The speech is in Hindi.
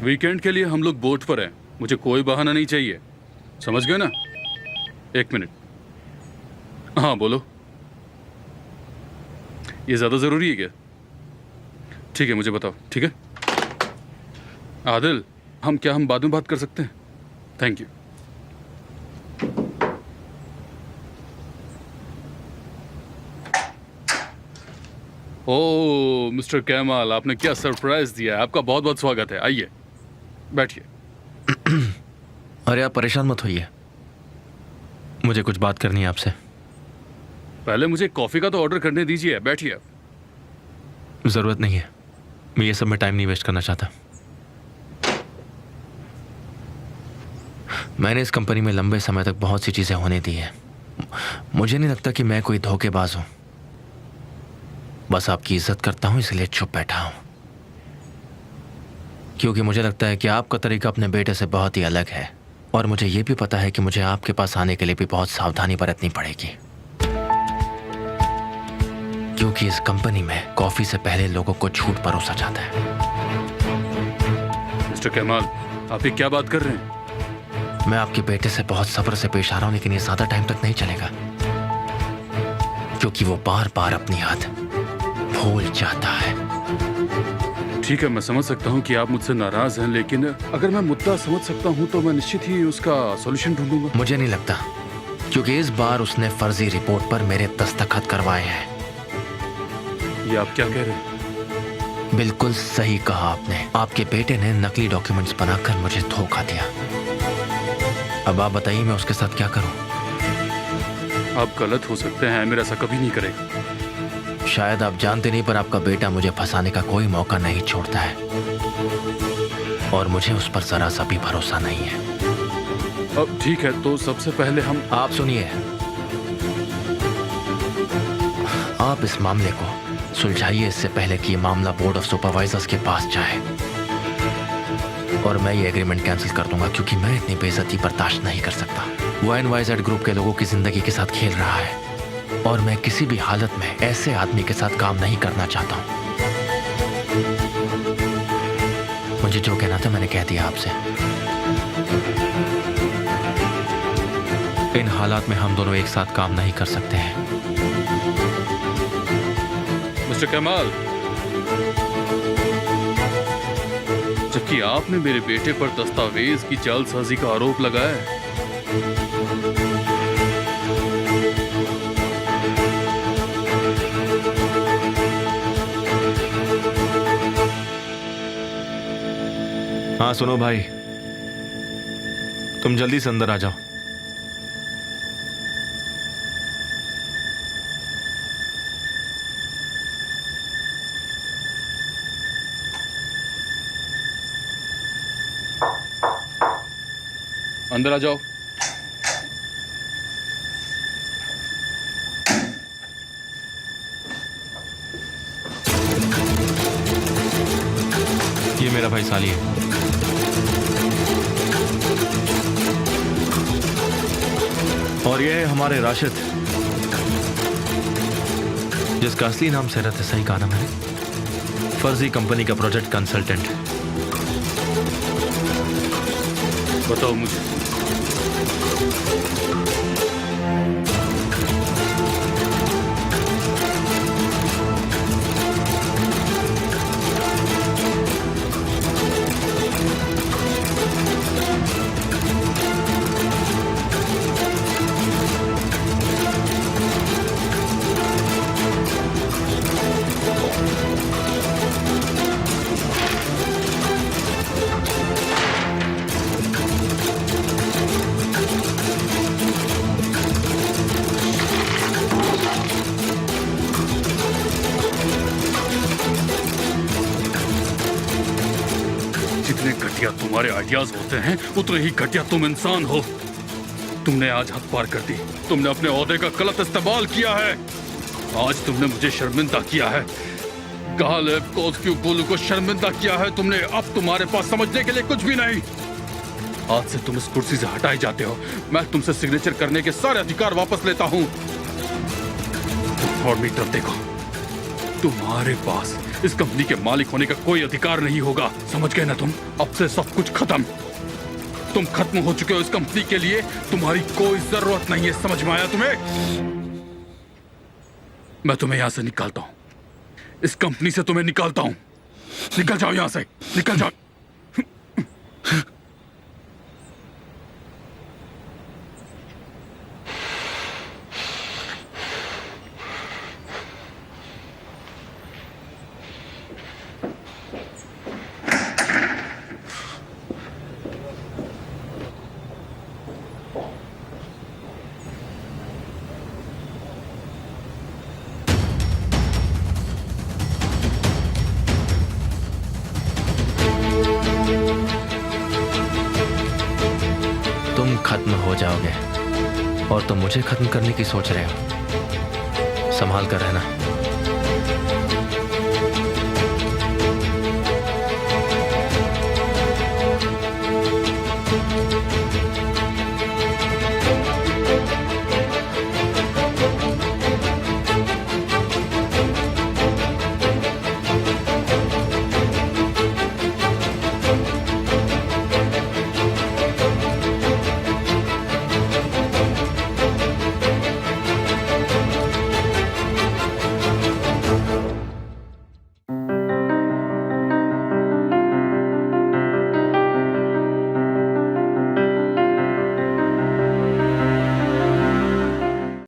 वीकेंड के लिए हम लोग बोट पर हैं। मुझे कोई बहाना नहीं चाहिए, समझ गए ना? एक मिनट। हाँ बोलो। ये ज्यादा जरूरी है क्या? ठीक है, मुझे बताओ। ठीक है आदिल, हम बाद में बात कर सकते हैं? Thank you. ओह मिस्टर कैमाल, आपने क्या सरप्राइज दिया है। आपका बहुत बहुत स्वागत है। आइए बैठिए। अरे आप परेशान मत होइए, मुझे कुछ बात करनी है आपसे। पहले मुझे कॉफी का तो ऑर्डर करने दीजिए। बैठिए आप। जरूरत नहीं है, मैं ये सब में टाइम नहीं वेस्ट करना चाहता। मैंने इस कंपनी में लंबे समय तक बहुत सी चीजें होने दी है। मुझे नहीं लगता कि मैं कोई धोखेबाज हूं। बस आपकी इज्जत करता हूं, इसलिए चुप बैठा हूं। क्योंकि मुझे लगता है कि आपका तरीका अपने बेटे से बहुत ही अलग है, और मुझे यह भी पता है कि मुझे आपके पास आने के लिए भी बहुत सावधानी बरतनी पड़ेगी। क्योंकि इस कंपनी में कॉफी से पहले लोगों को झूठ परोसा जाता है। मिस्टर कैमाल, आप ये क्या बात कर रहे हैं? मैं आपके बेटे से बहुत सब्र से पेश आ रहा हूं, लेकिन ये ज्यादा टाइम तक नहीं चलेगा, क्योंकि वो बार बार अपनी हद भूल जाता है। ठीक है, मैं समझ सकता हूँ कि आप मुझसे नाराज हैं, लेकिन अगर मैं मुद्दा समझ सकता हूँ तो मैं निश्चित ही उसका सॉल्यूशन ढूंढूंगा। मुझे नहीं लगता, क्योंकि इस बार उसने फर्जी रिपोर्ट पर मेरे दस्तखत करवाए हैं। ये आप क्या कह रहे हैं? बिल्कुल सही कहा आपने। आपके बेटे ने नकली डॉक्यूमेंट्स बनाकर मुझे धोखा दिया। अब आप बताइए मैं उसके साथ क्या करूं? आप गलत हो सकते हैं, मेरा ऐसा कभी नहीं करेगा। शायद आप जानते नहीं, पर आपका बेटा मुझे फंसाने का कोई मौका नहीं छोड़ता है, और मुझे उस पर जरा सा भी भरोसा नहीं है। अब ठीक है, तो सबसे पहले आप सुनिए, आप इस मामले को सुलझाइए इससे पहले कि ये मामला बोर्ड ऑफ सुपरवाइजर्स के पास जाए, और मैं ये एग्रीमेंट कैंसिल कर दूंगा, क्योंकि मैं इतनी बेइज्जती बर्दाश्त नहीं कर सकता। वो NYZ ग्रुप के लोगों की जिंदगी के साथ खेल रहा है, और मैं किसी भी हालत में ऐसे आदमी के साथ काम नहीं करना चाहता हूं। मुझे जो कहना था मैंने कह दिया आपसे। इन हालात में हम दोनों एक साथ काम नहीं कर सकते हैं। मिस्टर कमाल, जबकि आपने मेरे बेटे पर दस्तावेज की जालसाजी का आरोप लगाया है। हाँ सुनो भाई, तुम जल्दी से अंदर आ जाओ। अंदर आ जाओ। ये मेरा भाई साली है। और ये है हमारे राशिद, जिसका असली नाम सेरत है। सही कहा ना मैंने? फर्जी कंपनी का प्रोजेक्ट कंसल्टेंट। बताओ मुझे, जितने घटिया तुम्हारे आइडियाज होते हैं, उतने ही घटिया तुम इंसान हो। तुमने आज हद पार कर दी। तुमने अपने ओहदे का गलत इस्तेमाल किया है। आज तुमने मुझे शर्मिंदा किया है। गालिब कोस्क्यूपुलु को शर्मिंदा किया है तुमने। अब तुम्हारे पास समझने के लिए कुछ भी नहीं। आज से तुम इस कुर्सी से हटाए जाते हो। मैं तुमसे सिग्नेचर करने के सारे अधिकार वापस लेता हूं। और मीटर देखो, तुम्हारे पास इस कंपनी के मालिक होने का कोई अधिकार नहीं होगा। समझ गए ना तुम? अब से सब कुछ खत्म। तुम खत्म हो चुके हो इस कंपनी के लिए। तुम्हारी कोई जरूरत नहीं है। समझ में आया तुम्हें? मैं तुम्हें यहां से निकालता हूं। इस कंपनी से तुम्हें निकालता हूं। निकल जाओ यहां से, निकल जाओ। तुम खत्म हो जाओगे और तुम मुझे खत्म करने की सोच रहे हो। संभाल कर रहना।